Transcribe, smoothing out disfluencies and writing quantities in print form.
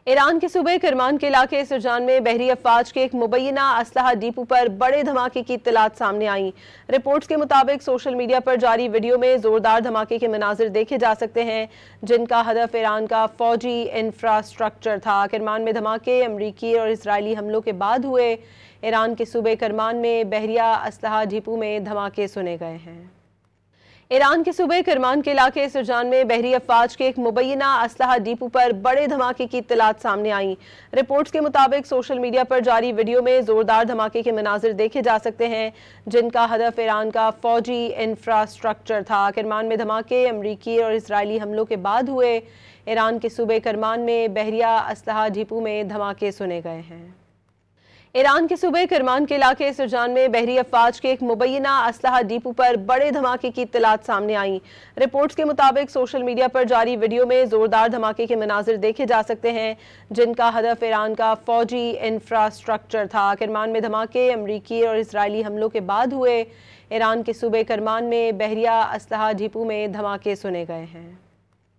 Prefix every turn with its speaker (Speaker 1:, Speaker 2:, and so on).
Speaker 1: Iran के सूबे करमान के इलाके सरजान में बहरी अफवाज के एक मुबैना असलहा डिपो पर बड़े धमाके की इत्तलात सामने आई। रिपोर्ट्स के मुताबिक सोशल मीडिया पर जारी वीडियो में जोरदार धमाके के मनाजिर देखे जा सकते हैं, जिनका हदफ ईरान का फौजी इंफ्रास्ट्रक्चर था। करमान में धमाके अमरीकी और इसराइली हमलों के बाद हुए। ईरान के सूबे करमान में बहरिया असलहा डिपो में धमाके सुने गए हैं। ईरान के सूबे करमान के इलाके सरजान में बहरी अफवाज के एक मुबैना असलहा डिपो पर बड़े धमाके की इत्तलात सामने आई। रिपोर्ट्स के मुताबिक सोशल मीडिया पर जारी वीडियो में जोरदार धमाके के मनाजिर देखे जा सकते हैं, जिनका हदफ ईरान का फौजी इंफ्रास्ट्रक्चर था। करमान में धमाके अमरीकी और इसराइली हमलों के बाद हुए। ईरान के सूबे करमान में बहरिया असलहा डिपो में धमाके सुने गए हैं। ईरान के सूबे करमान के इलाके सरजान में बहरी अफवाज के एक मुबैना असलहा डिपो पर बड़े धमाके की इत्तलात सामने आई। रिपोर्ट्स के मुताबिक सोशल मीडिया पर जारी वीडियो में जोरदार धमाके के मनाजिर देखे जा सकते हैं, जिनका हदफ ईरान का फौजी इंफ्रास्ट्रक्चर था। करमान में धमाके अमरीकी और इसराइली हमलों के बाद हुए। ईरान के सूबे करमान में बहरिया असलहा डिपो में धमाके सुने गए हैं।